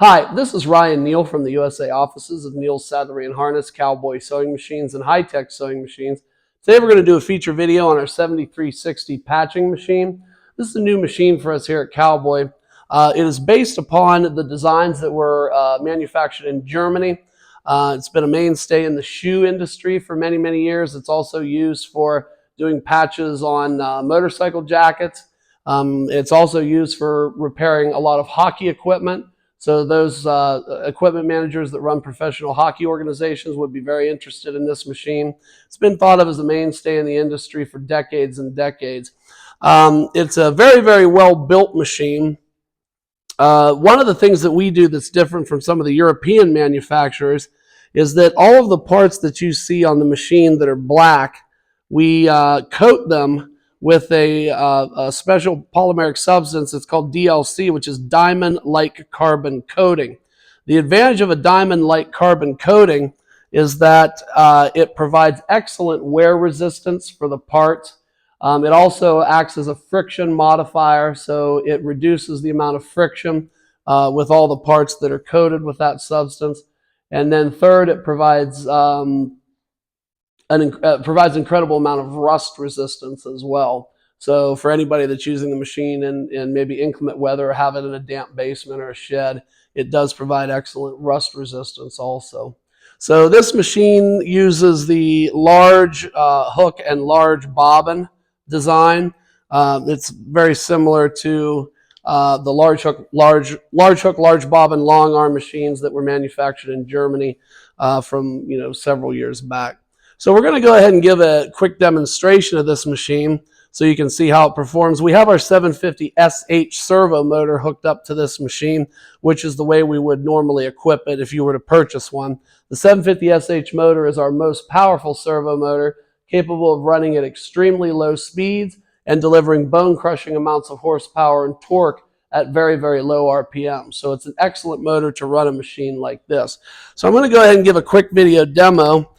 Hi, this is Ryan Neal from the USA offices of Neal's Saddlery and Harness, Cowboy Sewing Machines, and High-Tech Sewing Machines. Today we're going to do a feature video on our 7360 patching machine. This is a new machine for us here at Cowboy. It is based upon the designs that were manufactured in Germany. It's been a mainstay in the shoe industry for many, many years. It's also used for doing patches on motorcycle jackets. It's also used for repairing a lot of hockey equipment. So those equipment managers that run professional hockey organizations would be very interested in this machine. It's been thought of as a mainstay in the industry for decades and decades. It's a very, very well-built machine. One of the things that we do that's different from some of the European manufacturers is that all of the parts that you see on the machine that are black, we coat them with a special polymeric substance. It's called DLC, which is diamond-like carbon coating. The advantage of a diamond-like carbon coating is that it provides excellent wear resistance for the parts. It also acts as a friction modifier, so it reduces the amount of friction with all the parts that are coated with that substance. And then third, it provides provides incredible amount of rust resistance as well. So for anybody that's using the machine in maybe inclement weather or have it in a damp basement or a shed, it does provide excellent rust resistance also. So this machine uses the large hook and large bobbin design. It's very similar to the large hook, large bobbin, long arm machines that were manufactured in Germany from several years back. So we're going to go ahead and give a quick demonstration of this machine so you can see how it performs. We have our 750 SH servo motor hooked up to this machine, which is the way we would normally equip it if you were to purchase one. The 750 SH motor is our most powerful servo motor, capable of running at extremely low speeds and delivering bone-crushing amounts of horsepower and torque at very, very low RPM. So it's an excellent motor to run a machine like this. So I'm going to go ahead and give a quick video demo.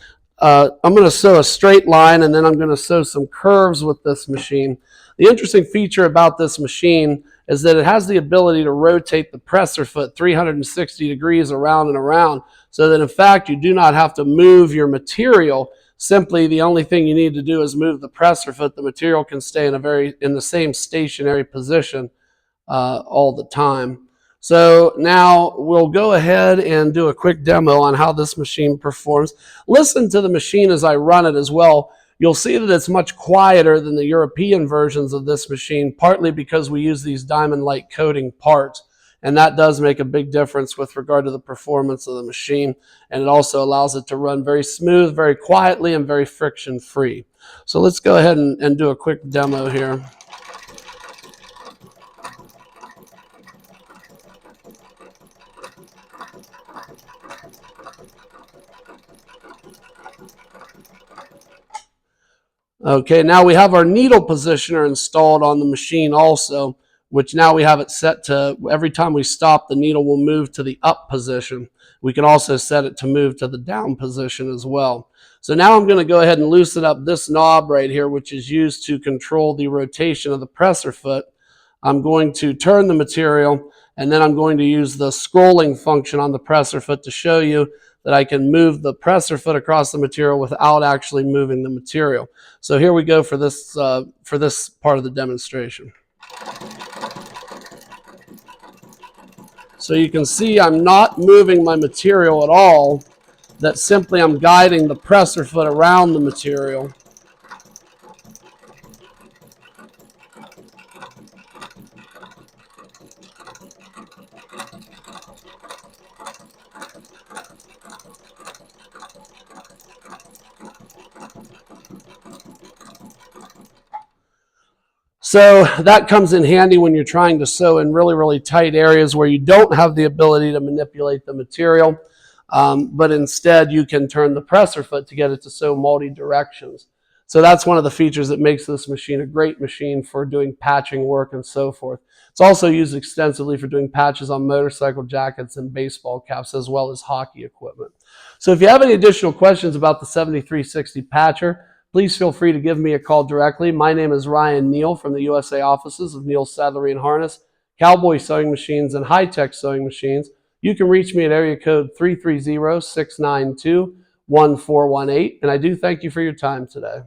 I'm going to sew a straight line, and then I'm going to sew some curves with this machine. The interesting feature about this machine is that it has the ability to rotate the presser foot 360 degrees around and around, so that in fact you do not have to move your material. Simply the only thing you need to do is move the presser foot. The material can stay in the same stationary position all the time. So now we'll go ahead and do a quick demo on how this machine performs. Listen to the machine as I run it as well. You'll see that it's much quieter than the European versions of this machine, partly because we use these diamond-like coating parts. And that does make a big difference with regard to the performance of the machine. And it also allows it to run very smooth, very quietly, and very friction-free. So let's go ahead and do a quick demo here. Okay, now we have our needle positioner installed on the machine also, which now we have it set to, every time we stop, the needle will move to the up position. We can also set it to move to the down position as well. So now I'm going to go ahead and loosen up this knob right here, which is used to control the rotation of the presser foot. I'm going to turn the material, and then I'm going to use the scrolling function on the presser foot to show you that I can move the presser foot across the material without actually moving the material. So here we go for this part of the demonstration. So you can see I'm not moving my material at all, that simply I'm guiding the presser foot around the material. So that comes in handy when you're trying to sew in really, really tight areas where you don't have the ability to manipulate the material, but instead you can turn the presser foot to get it to sew multi-directions. So that's one of the features that makes this machine a great machine for doing patching work and so forth. It's also used extensively for doing patches on motorcycle jackets and baseball caps, as well as hockey equipment. So if you have any additional questions about the 7360 patcher, please feel free to give me a call directly. My name is Ryan Neal from the USA offices of Neal's Saddlery and Harness, Cowboy Sewing Machines, and High-Tech Sewing Machines. you can reach me at area code 330-692-1418. And I do thank you for your time today.